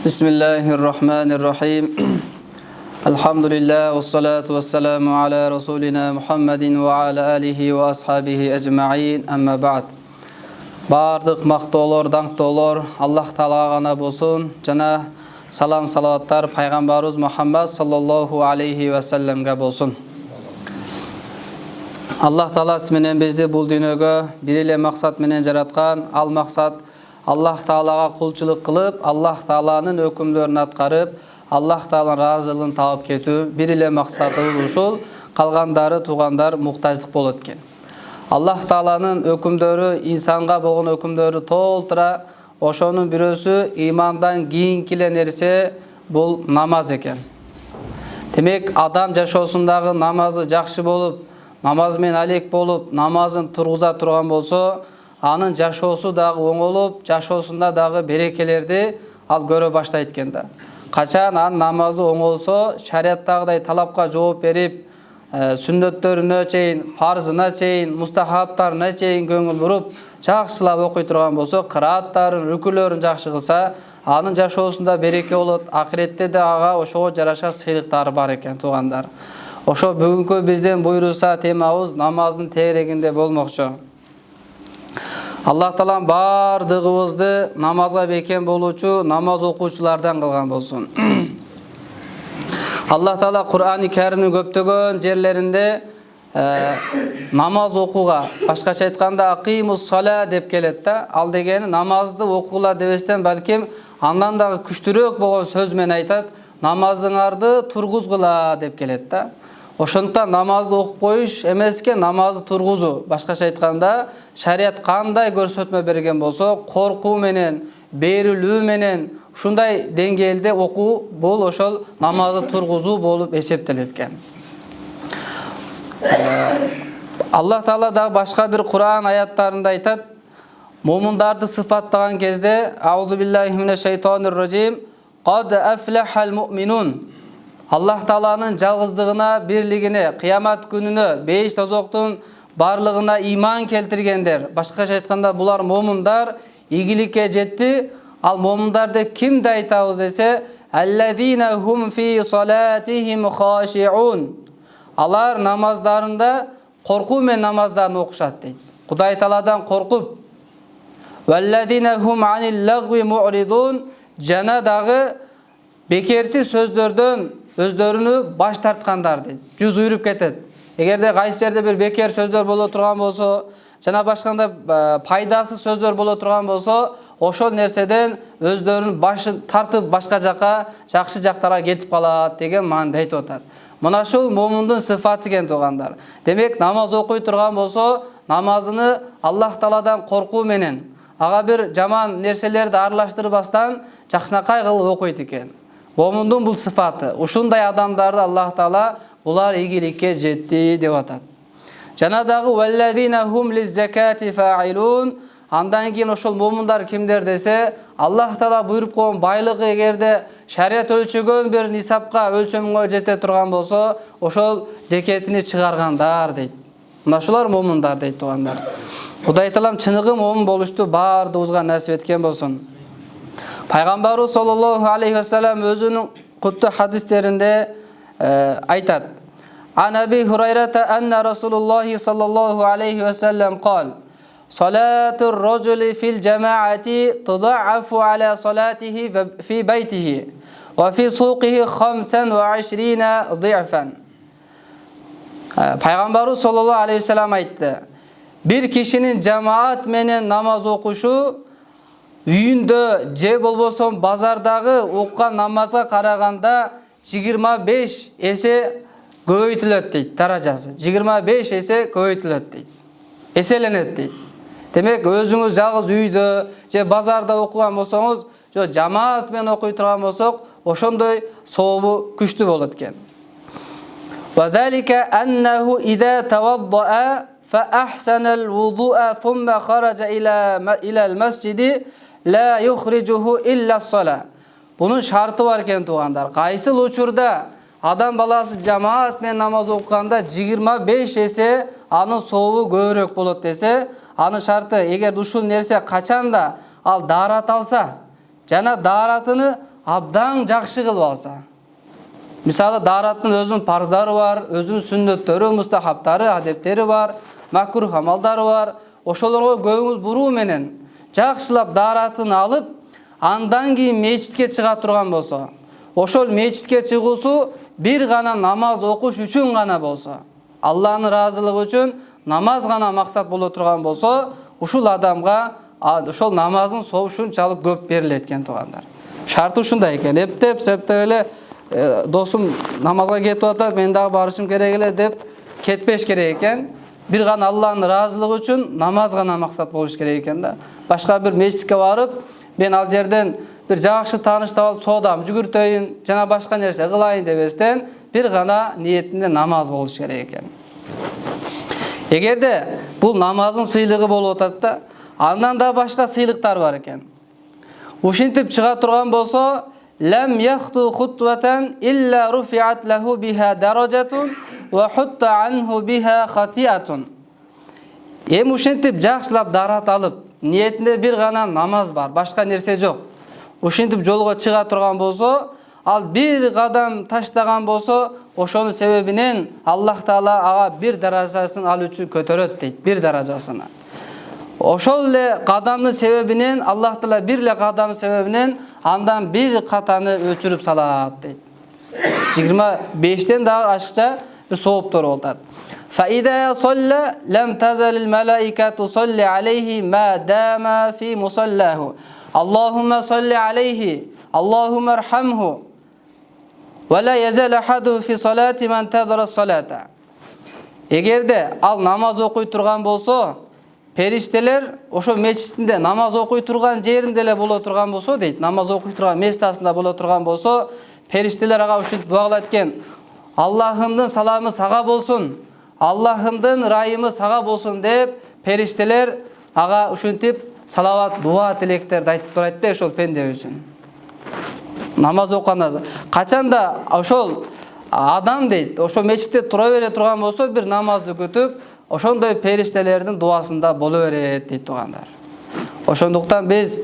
Bismillahirrahmanirrahim. Elhamdülillah ve salatu ve selamu ala Resulina Muhammedin ve ala alihi ve ashabihi ecma'in. Amma ba'd. Bardıq maqtoolor, dаңктоолор Allah Taala gana bolsun. Jana salam salavatlar Peygamberimiz Muhammed sallallahu aleyhi ve sellemge bolsun. Allah Taala ismenen bizdi bul dünögө bir ele maksat menen jaratkan. Al maksat Allah Taalaga kulçuluk kılıp, Allah Taala'nın hükümlerini atkarıp, Allah Taala'nın razılığını tağıp ketүү. Bir ele maksatımız uşul, kalgandары tuğandar muhtaçlık bolot eken. Allah Taala'nın hükümleri, insanga bolgon hükümleri toltura, oşonun birösü imandan kийинки nerse bul namaz eken. Demek adam jaşoosundagı namazı jakşı bolup, namaz men alek bolup, namazın turguza turgan bolso, anın jaşoosу dagı оңолуп, jaşоосунда dagı берекелерди ал көрө баштайт экен да. Качан анын намазы оңолсо, шариаттагыдай талапка жооп берип, сүннөттөрүнө чейин, фарзына чейин, мустахабтарына чейин көңүл буруп, жакшылап окуй турган болсо, кырааттарын, рүкүлөрүн жакшы кылса, анын жашоосунда береке болот, акыретте да ага ошого жараша сыйлыктары бар экен туугандар. Ошо бүгүнкү бизден буйруса темабыз намаздын тегерегинде болмокчу. Allah Taala bardığımızdı namaza beken bolуучу, namaz okuyuculardan kılgan bolsun. Allah Taala Kur'an-ı Kerim'in köptөгөн жерlerinde namaz okuga, başkaça aytkanda aqimus sala dep kelet da. Al degeni namazды okugula debestен balkim andan dagы күчтүрөөк болгон сөз менен айтат, namazыңарды тургузгула dep kelet da. Ошондуктан намазды окуп коюш эмеске намазды тургузуу. Башкача айтканда, шарият кандай көрсөтмө берген болсо, коркуу менен, берилүү менен, ушундай деңгээлде окуу бул ошол намазды тургузуу болуп эсептелет экен. Аллах Таала да башка бир Кур'ан аяттарында айтат, мумундарды сыфаттаган кезде, аузу биллахи минеш шайтанир раджим, кад афлахал муъминун. Allah Taala'nın жалгыздыгына, бирлигине, кыямат күнүнө, беш тозоктун барлыгына иман келтиргендер. Башкача айтканда булар момундар ийгиликке жетти. Ал момундар деп кимди айтабыз десе, аллазина хум фи салатихим хашиун. Алар намаздарында коркуу менен намаздарын окушат дейт. Кудай Тааладан коркуп. Валлазина хум анил лагви му'ридун. Жана дагы бекерчи сөздөрдөн өздөрүнү баш тарткандар дейт. Жүз уйруп кетет. Эгерде кайсы жерде бир бекер сөздөр боло турган болсо, жана башканда пайдасыз сөздөр боло турган болсо, ошол нерседен өздөрүнүн башын тартып башка жака, жакшы жактарга кетип калат деген маанide айтып атат. Мына ушул момундун сыфаты экен туугандар. Демек намаз окуй турган болсо, намазыны Аллах Тааладан коркуу менен, ага бир жаман нерселерди аралаштырбастан жакшынакай кылып окуйт экен. Момундун бул сыфаты. Ушундай адамдарды Аллах Таала булар ийгиликке жетти деп атат. Жана дагы валлазина хум лиз-закати фаилун. Андан кийин ошол момундар кимдер десе, Аллах Таала буйруп койгон байлыгы эгерде шарият өлчөгөн бир нисапка, өлчөмгө жете турган болсо, ошол закетини чыгаргандар дейт. Мына ушулар момундар дейт туугандар. Кудай Таалам чыныгы момун болушту бардыгыбызга насип эткен болсун. Peygamberimiz sallallahu aleyhi ve sellem özünün kutlu hadislerinde aytat. An Abi Hureyre'te enne Resulullah sallallahu aleyhi ve sellem kal. Salatul raculi fil cemaati tuda'afu ala salatihi fi beytihi ve fi suqihi 25 di'fen. Peygamberimiz sallallahu aleyhi ve sellem ayttı. Bir kişinin cemaat menen namaz okuşu үйүндө же болбосо базардагы окуган намазга караганда 25 эсе көбөйтүлөт дейт даражасы. 25 эсе көбөйтүлөт дейт. Эселенет дейт. Демек өзүңүз жалгыз үйдө же базарда окуган болсоңуз, же жамаат менен окуй турган болсок, ошондой сообу күчтүү болот экен. Ва залика аннаху иза тавадда'a fa ahsanal wudu'a thumma kharaja ila al-masjid la yukhrijuhu illa as-salah. Bunun şartı var eken tuğanlar. Kayısıl uçurda adam balası cemaat men namaz okuganda 25 ese anın soğuğu göğürök bolot dese, аны шарты эгер ушул нерсе качанда ал даарат алса жана дааратыны абдан жакшы кылып алса. Мисалы даараттын өзүнүн парздары бар, өзүнүн сүннөттөрү, мустахабтары, адептери бар, макрух амалдары бар. Ошолорго көңүл буруу менен жакшылап дааратын алып, андан кийин мечитке чыга турган болсо, ошол мечитке чыгуусу бир гана намаз окуш үчүн гана болсо, Алланын ыраазылыгы үчүн намаз гана максат боло турган болсо, ушул адамга ошол намазын соо ушунчалык көп берилет экен туугандар. Шарты ушундай экен. Эптеп эле досум намазга кетип атат, мен дагы барышым керек эле деп кетпеш керек экен. Бир гана Алланын ыраазылыгы үчүн намаз гана максат болуш керек экен да. Башка бир мечитке барып, мен ал жерден бир жакшы тааныш таап алып соодам жүгүртөйүн жана башка нерсе кылайын дебестен бир гана ниетинде намаз болуш керек экен. Эгерде бул намаздын сыйлыгы болуп атат да, андан да башка сыйлыктар бар экен. Ушинтип чыга турган болсо, лам яхту хутватан илля руфиат лаху биха даражатун ва хутта анху биха хатиатун. Эми ушинтип жакшылап даарат алып, ниетинде бир гана намаз бар, башка нерсе жок. Ушинтип жолго чыга турган болсо, ал бир кадам таштаган болсо, ошонун себебинен Аллах Таала ага бир даражасын ал үчүн көтөрөт дейт, бир даражасына. Ошол эле кадамдын себебинен Аллах Таала бир эле кадамдын себебинен андан бир катаны өчүрүп салат дейт. 25тен дагы ашыкча бир сооптор болуп атат. فإذا صلى لم تزل الملائكة تصلي عليه ما دام في مصلاه اللهم صل عليه اللهم ارحمه ولا يزال أحد في صلاة من انتظر الصلاة. Эгерде ал намаз окуй турган болсо, периштелер ошо мечитинде намаз окуй турган жеринде эле боло турган болсо дейт, намаз окуй турган местасында боло турган болсо, периштелер ага ушинтип дуа кылат экен: Аллахымдын саламы сага болсун, Аллахымдын ырайымы сага болсун деп периштелер ага ушинтип салават, дуа, тилектерди айтып турат да ошол пенде үчүн. Намаз окуганда качанда ошол адам дейт, ошо мечитте тура бере турган болсо, бир намазды күтүп, ошондой периштелердин дуасында боло берет дейт туугандар. Ошондуктан биз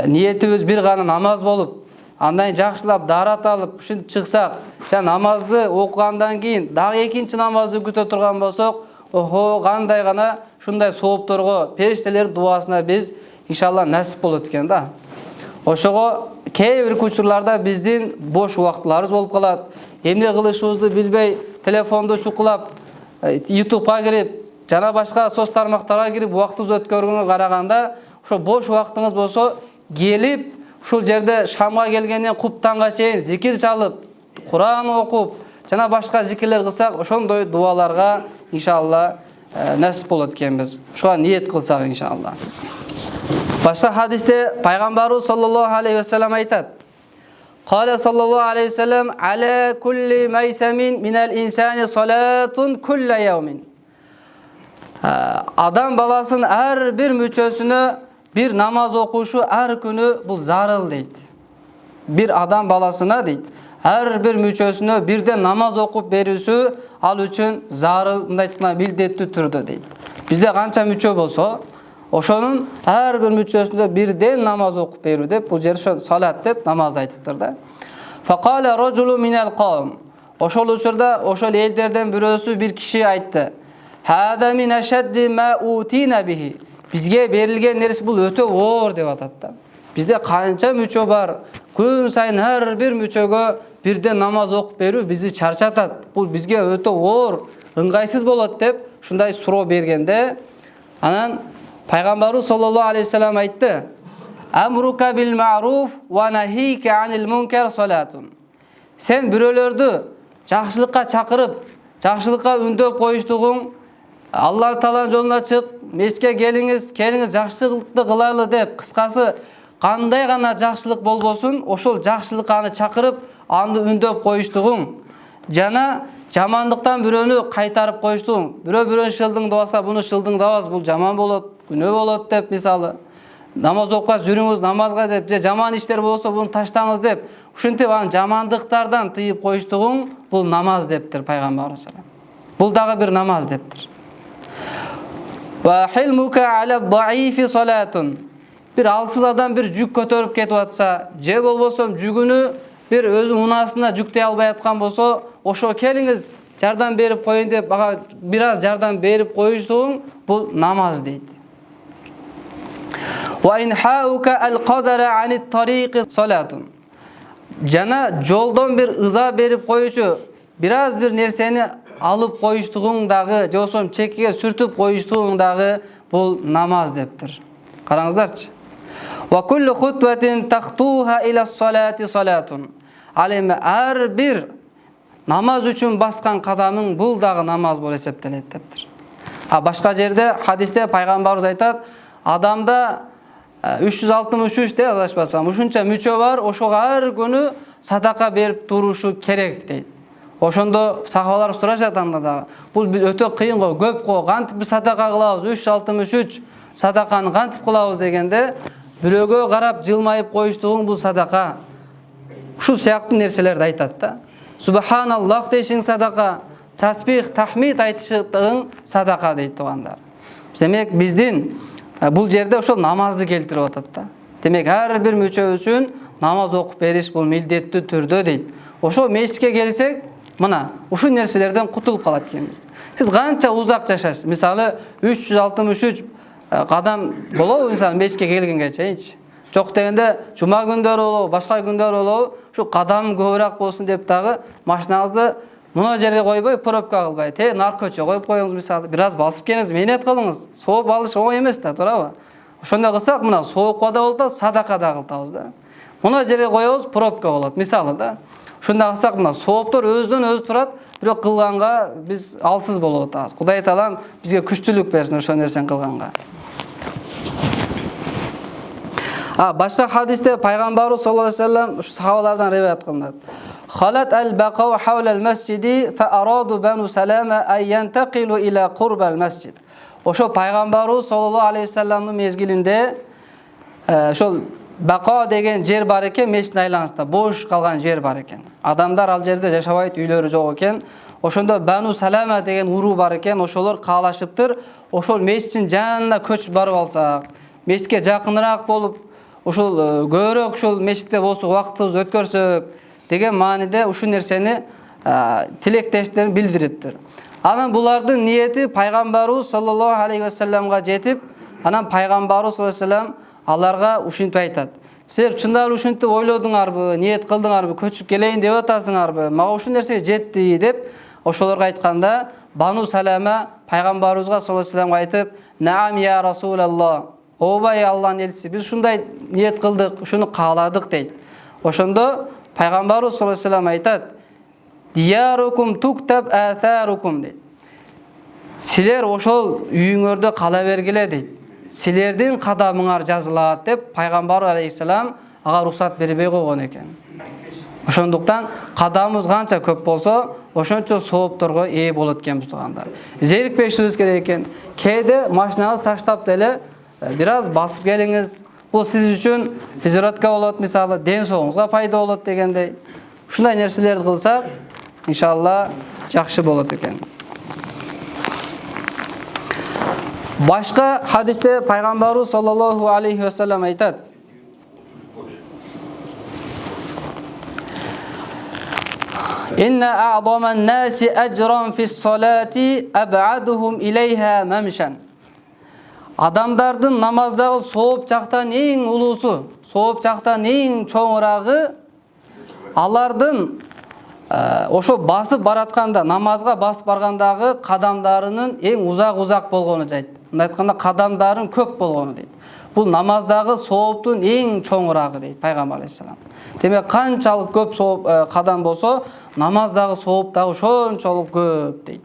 ниетибиз бир гана намаз болуп, андан жакшылап даарат алып ушинтип чыксак, жана намазды окугандан кийин дагы экинчи намазды күтө турган болсок, охо кандай гана ушундай соопторго, периштелердин дуасына биз иншалла насип болот экен да. Ошого кээ бир учурларда биздин бош убактыларыбыз болуп калат. Эмне кылышыбызды билбей, телефонду шукулап, YouTube'га кирип, жана башка соц тармактарга кирип убактыбызды өткөргөнгө караганда, ошо бош убактыңыз болсо, келип, ушул жерде шамга келгенден куптанга чейин зикир чалып, Куран окуп, жана башка зикирлер кылсак, ошондой дуаларга иншалла насип болот экенбиз. Ошого ниет кылсак иншалла. Башка хадисте пайгамбарыбыз саллаллаху алейхи ва саллям айтат: Кала саллаллаху алейхи ва саллям: "Аля кулли майсамин минал инсани салатун кулла яумин." Адам баласынын ар бир мүчөсүнө бир намаз окушу ар күнү бул зарыл дейт. Бир адам баласына дейт, ар бир мүчөсүнө бирден намаз окуп берүүсү ал үчүн зарыл, мындай айтканда милдеттүү түрдө дейт. Бизде канча мүчө болсо, ошонун ар бир мүчөсүндө бирден намаз окуп берүү деп, бул жер салат деп намазды айтыптыр да. Фaqala rajulun minal qawm. Ошол учурда ошол элдерден бирөөсү бир киши айтты: "Hada min ashaddi ma utina bihi." Бизге берилген нерсе бул өтө оор деп атат да. Бизде канча мүчө бар, күн сайын ар бир мүчөгө бирден намаз окуп берүү бизди чарчатат. Бул бизге өтө оор, ыңгайсыз болот деп ушундай суроо бергенде, анан пайгамбарыбыз саллаллаху алейхи ва саллям айтты: "Амрука бил ма'руф ва нахика анил мункар салатун." Сен бирөөлөрдү жакшылыкка чакырып, жакшылыкка үндөп коюштугуң, Аллах Тааланын жолуна чык, мечитке келиңиз жакшылыкты кылайлы деп, кыскасы кандай гана жакшылык болбосун, ошол жакшылыкка аны чакырып, аны үндөп коюштугуң, жана жамандыктан бирөөнү кайтарып коюштугуң. Бирөө шылдыңды баса, буну шылдыңдабыз, бул жаман болот, күнөө болот деп, мисалы намаз окугас жүрүңүз намазга деп, же жаман иштер болсо буну таштаңыз деп, ушинтип аны жамандыктардан тыйып коюштугуң, бул намаз дептир пайгамбарыбыз. Бул дагы бир намаз дептир. Wa hilmuka ala daifi salatun. Bir alsız adam bir жүк көтөрүп кетип атса, же болбосо жүгүнү bir өзү унасына жүктөй албай аткан болсо, ошо келиңиz, жардам берип коюн деп, ага бир аз жардам берип коюштугуң бул намаз дейт. Wa inhauka al-qadara 'anit tariqi salatun. Жана жолдон bir ыза берип коюучу, бир аз bir нерсени алып коюштугуң дагы, же болбосо чекке сүртүп коюштугуң дагы бул намаз дептир. Караңыздарчы. Wa kullu khutwatin takhtuha ila as-salati salatun. Алем ар бир намаз үчүн баскан кадамың бул дагы намаз болуп эсептелет дептир. А башка жерде хадисте пайгамбарыбыз айтат, адамда 363 деп адашпасам, ушунча мүчө бар, ошого ар күнү садака берип турушу керек дейт. Ошондо сахабалар сурашат анда дагы. Бул биз өтө кыйын го, көп го, кантип биз садака кылабыз? 363 садаканы кантип кылабыз дегенде, бирөөгө карап жылмайып коюштугуң бул садака. Ушул сыяктуу нерселерди айтат да. Субханаллах дейшиң садака, тасбих, тахмид айтышың садака дейт тугандар. Демек биздин бул жерде ошол намазды келтирип атат да. Демек ар бир мүчө үчүн намаз окуп бериш бул милдеттүү түрдө дейт. Ошо мечитке келсек, мына ушул нерселерден кутулуп калат экенбиз. Сиз канча узак жашайсыз? Мисалы 363 кадам болобу мисалы мечитке келгенге чейинчи. Жок дегенде жума күндөрү болобу, башка күндөр болобу, ушу кадам көбүрөөк болсун деп дагы машинаңызды мына жерге койбой, пробка кылбай, наркочо коюп коюңуз мисалы, бир аз басып келиңиз, мээнет кылыңыз. Сооп алыш оңой эмес да, туурабы? Ошондой кылсак, мына соопко да болот, садака да кылтабыз да. Мына жерге коебуз, пробка болот, мисалы да. Ошондой кылсак, мына сооптор өзүнөн өзү турат, бирок кылганга биз алсыз болуп атабыз. Кудай таалам бизге күчтүүлүк берсин ошол нерсени кылганга. Башка хадисте пайгамбарыбыз саллаллаху алейхи ва саллям ушу сахабалардан риваят кылынат. Халат al-baqaw hawla al-masjidi fa aradu banu Salama ay yantaqilu ila qurba al-masjid. Ошо пайгамбарыбыз саллаллаху алейхи ва салламдын мезгилинде ошол Бака деген жер бар экен, мечиттин айланасында бош калган жер бар экен. Адамдар ал жерде жашабайт, үйлөрү жок экен. Ошондо Бану Салама деген уруу бар экен, ошолор каалашыптыр, ошол мечиттин жанына көчүп барып алсак, мечитке жакыныраак болуп, ошол көбүрөөк ошол мечитте болсок, убактыбызды өткөрсөк деген мааниде ушул нерсени тилектештерин билдириптир. Анан булардын ниети пайгамбарыбыз саллаллаху алейхи ва салламга жетип, анан пайгамбарыбыз саллаллаху алейхи ва саллям аларга ушинтип айтат. Силер чындап ушинтип ойлодуңарбы, ниет кылдыңарбы, көчүп келейин деп атасыңарбы? Мага ушул нерсе жетти деп ошолорго айтканда, Бану Салама пайгамбарыбызга саллаллаху алейхи ва салламга айтып, "Наам я Расулаллах, обай Аллахнын элчиси, биз ушундай ниет кылдык, ушуну кааладык" дейт. Ошондо пайгамбарыбыз саллаллаху алейхи ва саллям айтат, "Диярукум туктаб атарукум" дейт. Силер ошол үйүңөрдө кала бергиле дейт. Силердин кадамыңар жазылат деп пайгамбар алейхиссалам ага уруксат бербей койгон экен. Ошондуктан кадамыбыз канча көп болсо, ошончо соопторго ээ болот экенбиз тугандар. Зерикпешибиз керек экен. Кээде машинаңызды таштап деле бир аз басып келиңиз. Бул сиз үчүн физиология болот, мисалы, ден соолугуңузга пайда болот дегендей. Ушундай нерселерди кылсак, иншалла жакшы болот экен. Башка хадисте пайгамбарыбыз саллаллаху алейхи ва саллям айтат: "Инна а'заман наси ажран фис-салати аб'адухум илейха мамшан." Адамдардын намаздагы сооп жактан эң улуусу, сооп жактан эң чоңурагы алардын ошо басып баратканда, намазга басып баргандагы кадамдарынын эң узак болгону дейт. Мындай айтканда кадамдарын көп болгону дейт. Бул намаздагы сооптун эң чоңурагы дейт пайгамбар алейхиссалам. Демек канчалык көп сооп кадам болсо, намаздагы сооп дагы ошончолук көп дейт.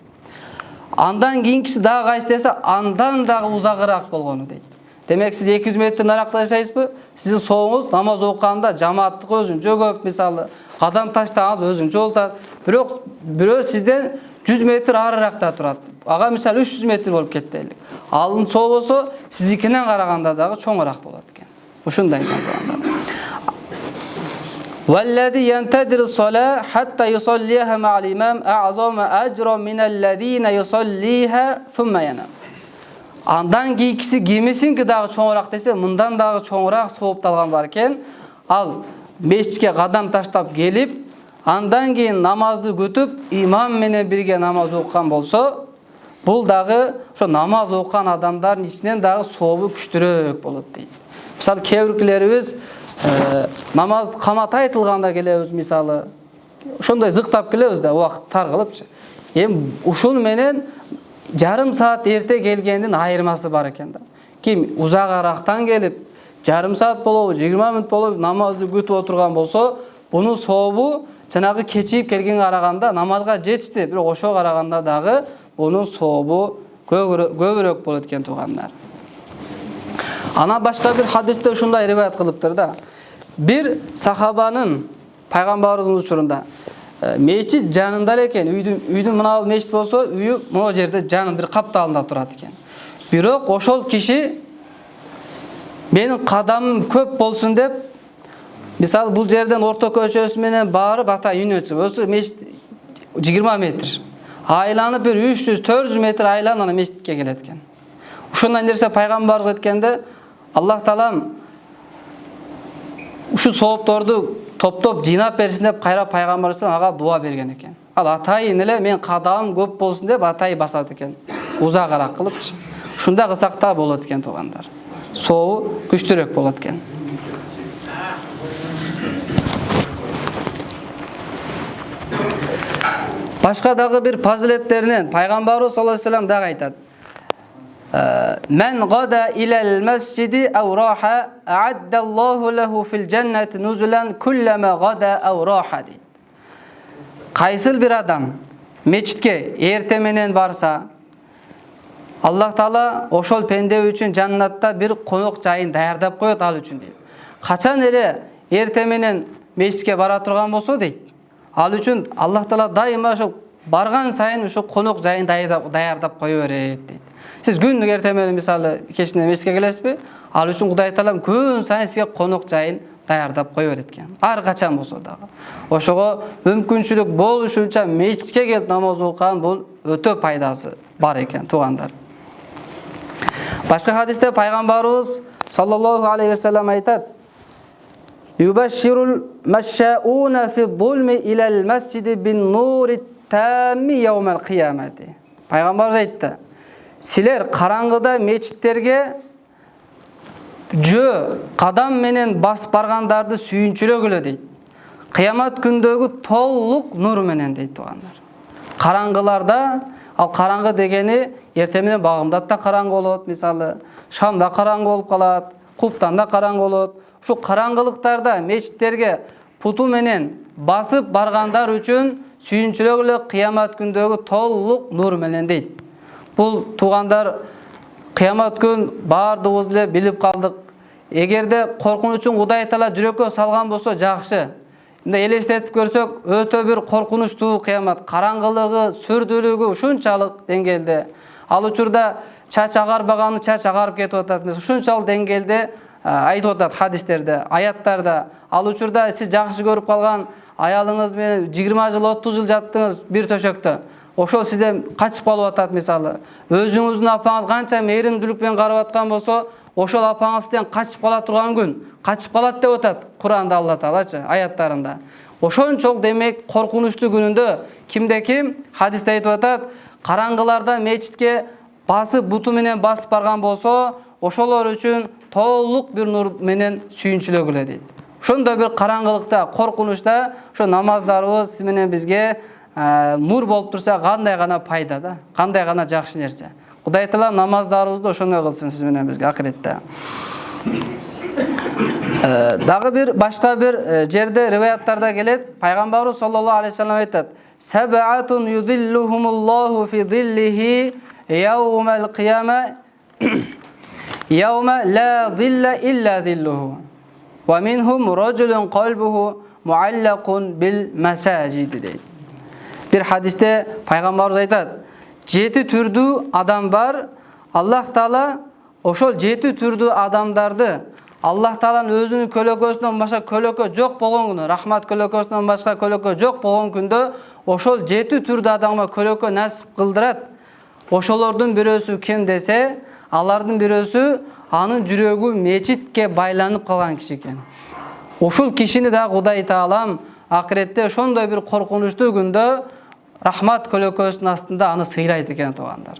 Андан кийинкиси дагы кайсы десе, андан дагы узагыраак болгону дейт. Демек сиз 200 метр наракта жашайсызбы? Сиздин сооңуз намаз окуганда жамааттык өзүнчө көп, мисалы, кадам таштагыңыз өзүнчө болот. Бирок бирөө сизден 100 метр арыракта турат. Ага мисалы 300 метр болуп кетти. Алын соо болсо, сиздикинен караганда дагы чоңураак болот экен. Ушундай айтылган. "Валлади янтадиру ссала хатта юсаллиха ма'ал имам а'зама ажра миналладина юсаллиха сумма янам." Андан кийинкиси киймесинки дагы чоңураак десе, мындан дагы чоңураак соопталган бар экен. Ал мечитке кадам таштап келип, андан кийин намазды күтүп, имам менен бирге намаз окуган болсо, бул дагы ошо намаз окуган адамдардын ичинен дагы сообу күчтүүрөөк болот дейт. Мисалы кээ биркилерибиз намаз каматай тылганда келебиз, мисалы ошондой зыктап келебиз да, убакыт тар кылыпчы. Эми ушун менен жарым саат эрте келгендин айырмасы бар экен да. Ким узагырактан келип, жарым саат болобу, 20 мүнөт болобу намазды күтүп отурган болсо, бунун сообу жанагы кечип келгенге караганда намазга жетишти, бирок ошого караганда дагы бунун сообу көбүрөөк болот экен туугандар. Ана башка бир хадисте ушундай риваят кылыптыр да. Bir сахабанын пайгамбарыбыздын учурунда мечит жанында экен, үйдүн мына мечит болсо, үйү могу жерде жанын бир капталында турат экен. Бирок ошол киши менин кадамым көп болсун деп, мисалы бул жерден орто көчөсү менен барып ата үйүнө чыгып, өзү мечит 20 метр. Айланып бир 300-400 метр айланып ана мечитке келет экен. Ушундай нерсе пайгамбарыбыз айтканда, Аллах Таалам ушу соопторду топтоп жыйнап берсин деп кайра пайгамбарыбыз ага дуа берген экен. Ал атайын эле мен кадамым көп болсун деп атай басат экен. Узагыраак кылыпчы. Ушундай кылсак да болот экен туугандар. Сообу күчтүүрөөк болот экен. Башка дагы бир фазилеттеринен пайгамбарыбыз саллаллаху алейхи ва саллям дагы айтат. Мен гада илал масжиди ау раха а'аддаллаху лаху фил джаннати нузулан куллама гада ау раха дейт. Кайсыл бир адам мечитке эрте менен барса, Аллах Таала ошол пенде үчүн жаннатта бир конок жайын даярдап коет ал үчүн дейт. Качан эле эрте менен мечитке бара турган болсо дейт, ал үчүн Аллах Таала дайыма ошол барган сайын ошо конок жайын даярдап кое берет дейт. Сиз күндүк эрте менен мисалы кечинде мечитке келесизби? Ал үчүн Кудай Таалам күн сайын сизге конок жайын даярдап кое берет экен. Ар качан болсо дагы. Ошого мүмкүнчүлүк болушунча мечитке келип намаз окуган бул өтө пайдасы бар экен туугандар. Башка хадисте пайгамбарыбыз саллаллаху алейхи ва саллям айтат: "Юбашширул машшауна фи зулми илал масжиди бин нури тамми яумал киямати." Пайгамбарыбыз айтты: "Силер караңгыда мечиттерге жөө кадам менен басып баргандарды сүйүнчүлөгүлө" дейт. Кыямат күндөгү толук нур менен дейт туугандар. Караңгыларда, ал караңгы дегени эрте менен багымдатта караңгы болот, мисалы шамда караңгы болуп калат, куптанда караңгы болот. Ушу караңгылыктарда мечиттерге путу менен басып баргандар үчүн сүйүнчүлөгүлө кыямат күндөгү толук нур менен дейт. Бул туугандар кыямат күн баардыгыбыз эле билип калдык. Эгерде коркунучун Кудай Таала жүрөккө салган болсо жакшы. Мындай элестетип көрсөк, өтө бир коркунучтуу кыямат, караңгылыгы, сүрдүүлүгү ушунчалык деңгээлде. Ал учурда чач агарбаганы чач агарып кетип атат. Ушунчалык деңгээлде айтып атат хадистерде, аяттарда. Ал учурда сиз жакшы көрүп калган аялыңыз менен 20 жыл, 30 жыл жаттыңыз бир төшөктө. Ошол сизден качып калып атат мисалы. Өзүңүздүн апаңыз канча мээримдүүлүк менен карап аткан болсо, ошол апаңызден качып кала турган күн, качып калат деп атат Куранда Алла Таалачы аяттарында. Ошончолук демек коркунучтуу күнүндө кимде ким хадисте айтып атат, караңгыларда мечитке басып буту менен басып барган болсо, ошолор үчүн толук бир нур менен сүйүнчүлөгүлө дейт. Ошондой бир караңгылыкта, коркунучта ошо намаздарыбыз сиз менен бизге нур болуп турса, кандай гана пайда да, кандай гана жакшы нерсе. Кудай Таала намаздарыбызды ошондой кылсын сиз менен бизге акыретте. Дагы бир башка бир жерде риваяттарда келет, пайгамбарыбыз саллаллаху алейхи ва саллям айтат: "Саб'атун юдиллухумуллаху фи зиллихи яумал кияма яума ла зилла илля зиллуху. Ва минхум раджулун калбуху муаллакун бил масажид" дейт. Бир хадисте пайгамбарыбыз айтат: 7 түрдүү адам бар. Аллах Таала ошол 7 түрдүү адамдарды Аллах Тааланын өзүнүн көлөкөсүнөн башка көлөкө жок болгон күнү, рахмат көлөкөсүнөн башка көлөкө жок болгон күндө ошол 7 түрдүү адамга көлөкө насип кылдырат. Ошолордун бирөөсү ким десе, Алардын бирөөсү анын жүрөгү мечитке байланып калган киши экен. Ушул кишини да Кудай Таалам акыретте ошондой бир коркунучтуу күндө рахмат көлөкөсүнүн астында аны сыйлайт экен туугандар.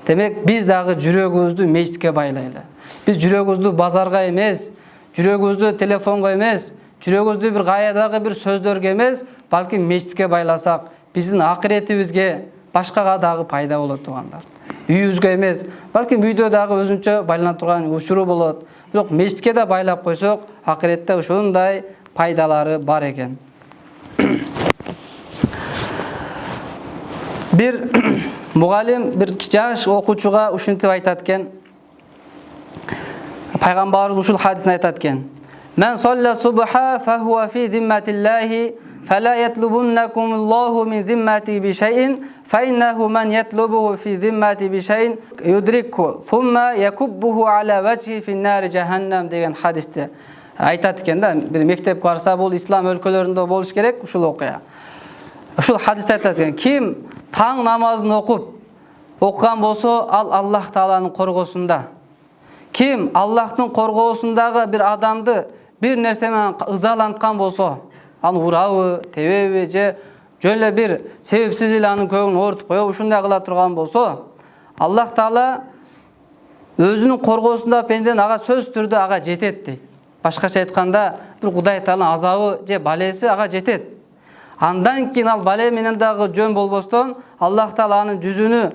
Демек биз дагы жүрөгүбүздү мечитке байлайлы. Биз жүрөгүбүздү базарга эмес, жүрөгүбүздү телефонго эмес, жүрөгүбүздү бир каядагы бир сөздөргө эмес, балким мечитке байласак, биздин акыретибизге, башкага дагы пайда болот туугандар. Үйүбүзгө эмес, балким үйдө дагы өзүнчө байлана турган учуру болот. Бирок мечитке да байлап койсок, акыретте ушундай пайдалары бар экен. Бир мугалим бир жаш окуучуга ушинтип айтат экен. Пайгамбарыбыз ушул хадисин айтат экен. Мен салла субха фа хуа фи зимматиллахи фала ятлубуннакумуллаху мин зиммати би шайин фа иннаху ман ятлубуху фи зиммати би шайин юдрикху сумма якуббуху ала вачхи фин нари жаханнам деген хадисте айтат экен да. Бир мектепке барса, бул ислам өлкөлөрүндө болуш керек ушул окуя. Ушул хадисте айтат экен, ким таң намазын окуган болсо, ал Аллах Тааланын коргосунда. Ким Аллахтын коргоосундагы бир адамды бир нерсе менен ызаланткан болсо, аны урабы, тебеби же жөн эле бир себепсиз эле анын көңүлүн оорутуп коюп ушундай кыла турган болсо, Аллах Таала өзүнүн коргоосунда пенден ага сөз түрдө ага жетет дейт. Башкача айтканда, бир Кудай Тааланын азабы же балеси ага жетет. Андан кийин ал бале менен дагы жөн болбостон, Аллах Таала анын жүзүнү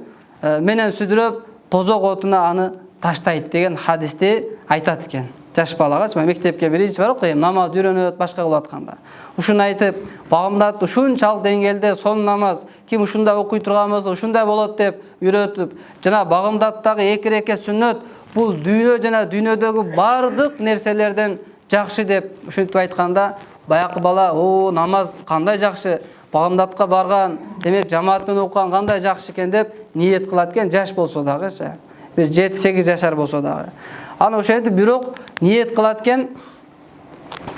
менен сүдүрөп, тозок отуна аны таштайт деген хадисти айтат экен. Жаш балага, мектепке биринчи барып коем, намаз үйрөнөт, башка кылып атканда. Ушуну айтып, багымдат ушунчалык деңгээлде сон намаз, ким ушундай окуй турган болсо, ушундай болот деп үйрөтүп, жана багымдаттагы 2 рекет сүннөт бул дүйнө жана дүйнөдөгү бардык нерселерден жакшы деп ушинтип айтканда, баякы бала, намаз кандай жакшы, багымдатка барган, демек жамаат менен окуган кандай жакшы экен деп ниет кылат экен, жаш болсо дагычы. Биз 7-8 жашар болсо дагы. Аны ошентип бирок ниет кылат экен,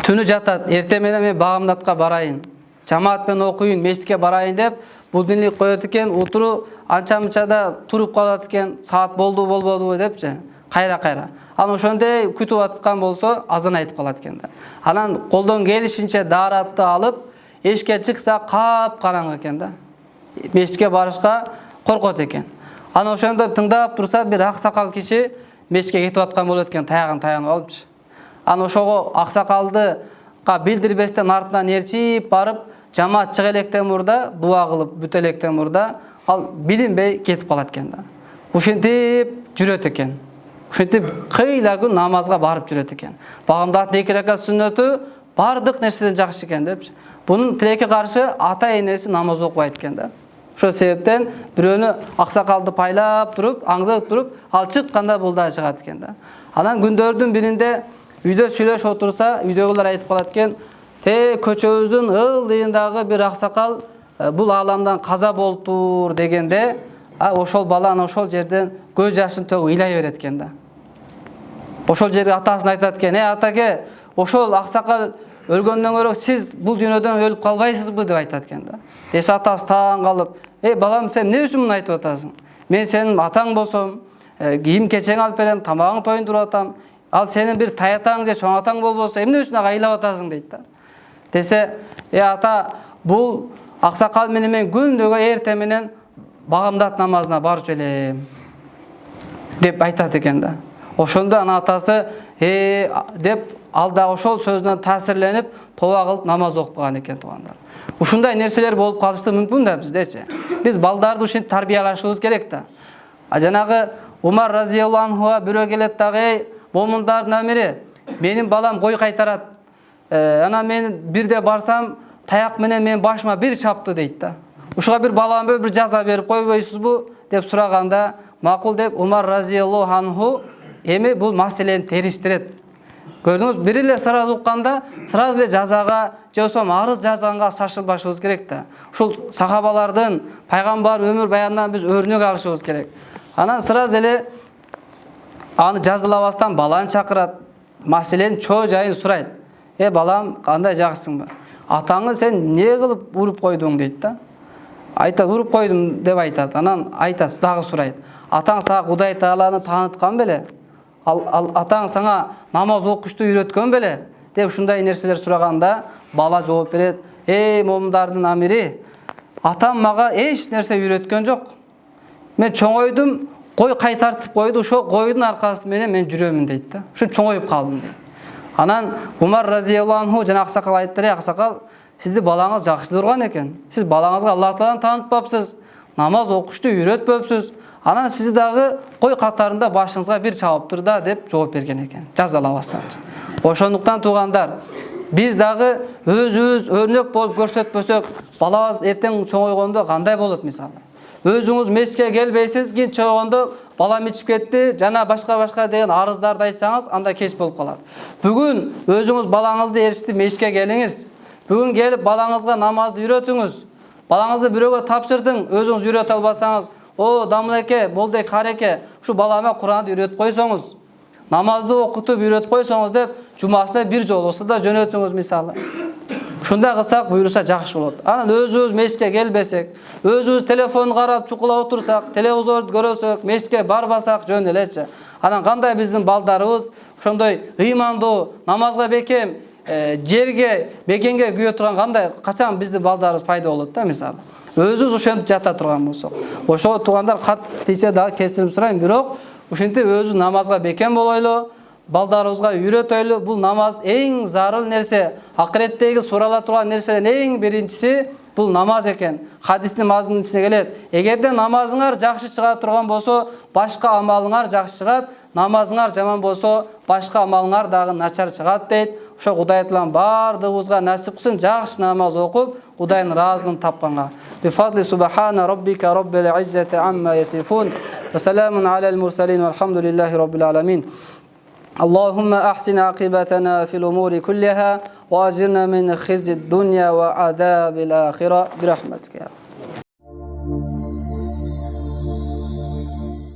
түнү жатат, эртең менен мен багымдатка барайын, жамаат менен окуйын, мечитке барайын деп будильник коет экен, утуру анча-мынчада туруп калат экен, саат болду болбодубу депчи, кайра. Аны ошондой күтүп аткан болсо, азан айтып калат экен да. Анан колдон келишинче daarатты алып, эшикке чыкса кап-караңгы экен да. Мечитке барышка коркот экен. Аны ошондо тыңдап турса, бир аксакал киши мечитке кетип аткан болот экен, таягын алыпчы. Аны ошого аксакалдыга билдирбестен артынан ээрчип барып, жамаат чыга электен мурда, дуа кылып бүтө электен мурда, ал билинбей кетип калат экен да. Ушинтип жүрөт экен. Ушинтип кыйла күн намазга барып жүрөт экен. Багымдаттын 2 рекат сүннөтү бардык нерседен жакшы экен депчи. Бунун тилекке каршы ата-энеси намаз окубайт экен да. Ошол себептен бирөөнү аксакалды пайлап туруп, аңдып туруп, ал чыкканда бул да чыгат экен да. Анан күндөрдүн биринде үйдө сүйлөшүп отурса, үйдөгүлөр айтып калат экен, көчөбүздүн ылдыйындагы бир аксакал бул ааламдан каза болуптур дегенде, ошол баланы ошол жерден көз жашын төгүп ыйлай берет экен да. Ошол жерге атасын айтат экен, атаке, ошол аксакал өлгөндөн көрө сиз бул дүйнөдөн өлүп калбайсызбы деп айтат экен да. Атасы таң калып, балам, сен эмне үчүн муну айтып атасың? Мен сенин атаң болсом, кийим кечең алып берем, тамагың тоюндуруп атам. Ал сенин бир таятаң же чоң атаң болбосо, эмне үчүн ага ыйлап атасың дейт да. Десе, ата, бул аксакал менен мен күндөгө эртең менен багымдат намазына барчу элем деп айтат экен да. Ошондо анын атасы деп ал да ошол сөзүнөн таасирленип, тоба кылып намаз окуп калган экен туугандар. Ушундай нерселер болуп калышы мүмкүн да биздечи. Биз балдарды ушинтип тарбиялашыбыз керек да. Жанагы Умар разияллаху анхуга бирөө келет дагы, момундардын амири, менин балам кой кайтарат. Ана мен бирде барсам, таяк менен мен башыма бир чапты дейт да. Ушуга бир балам бир жаза берип койбойсузбу деп сураганда, макул деп Умар разияллаху анху эми бул маселени териштирет. Көрдүңүз, бир эле сразу укканда, сразу эле жазага, же болсо арыз жазганга шашылбашыбыз керек да. Ушул сахабалардын, пайгамбар өмүр баянынан биз өрнөк алышыбыз керек. Анан сразу эле аны жазылабастан баланы чакырат, маселенин чоо жайын сурайт. Балам, кандай жакшысыңбы? Атаңы сен эмне кылып уруп койдуң дейт да. Айтат, уруп койдум деп айтат. Анан айтат, дагы сурайт. Атаң сага Кудай Тааланы тааныткан беле? Ал атаң сага намаз окушту үйрөткөн беле? Деп ушундай нерселер сураганда бала жооп берет. Эй момундардын амири, атам мага эч нерсе үйрөткөн жок. Мен чоңойдум, кой кайтартып койду, ошо койдун аркасы менен мен жүрөмүн дейт да. Ушу чоңоюп калдым дейт. Анан Умар разияллаху анху жана аксакал айттыр, аксакал, сизди балаңыз жакшы турган экен. Сиз балаңызга Аллах Тааланы таанытпапсыз, намаз окушту үйрөтпөпсүз. Анан сиз дагы кой катарында башыңызга бир чабыптыр да деп жооп берген экен. Жазалабастан. Ошондуктан туугандар, биз дагы өзүбүз өрнөк болуп көрсөтпөсөк, балабыз эртең чоңойгондо кандай болот мисалы? Өзүңүз мешитке келбейсиз, кийин чоңойгондо балам ичип кетти, жана башка деген арыздарды айтсаңыз, анда кеч болуп калат. Бүгүн өзүңүз балаңызды ээрчитип мешитке келиңиз. Бүгүн келип балаңызга намазды үйрөтүңүз. Балаңызды бирөөгө тапшырдың, өзүңүз үйрөтө албасаңыз, о дамлеке, молдой кареке, ушу балама Куранды үйрөтүп койсоңуз, намазды окутуп үйрөтүп койсоңуз деп, жумасына бир жолу болсо да жөнөтүңүз мисалы. Ушундай кылсак буйруса жакшы болот. Анан өзүбүз мешитке келбесек, өзүбүз телефон карап чукулап отурсак, телевизорду көрөсөк, мешитке барбасак жөн элечи. Анан кандай биздин балдарыбыз ошондой ыймандуу, намазга бекем, жерге, бекенге күйө турган кандай качан биздин балдарыбыз пайда болот да мисалы. Өзүбүз ошентип жата турган болсок. Ошого туугандар кат тийсе дагы кечирим сурайм, бирок ушинтип өзүбүз намазга бекем болойлу, балдарыбызга үйрөтөйлү. Бул намаз эң зарыл нерсе. Акыреттеги сурала турган нерселердин эң биринчиси бул намаз экен. Хадистин мазмунунун ичине келет. Эгерде намазыңар жакшы чыга турган болсо, башка амалыңар жакшы чыгат. Намазыңар жаман болсо, башка амалыңар дагы начар чыгат дейт. Ошо Кудай Таалам бардыгыбызга насип кылсын жакшы намаз окуп, Кудайдын ыраазылыгын тапканга. Бифадли субхана роббика роббил иззати амма ясифун. Ва саламун алал мурсалин валхамдулиллахи роббил аламин. اللهم أحسن عاقبتنا في الأمور كلها وأجرنا من خزي الدنيا وعذاب الآخرة برحمتك يا رب.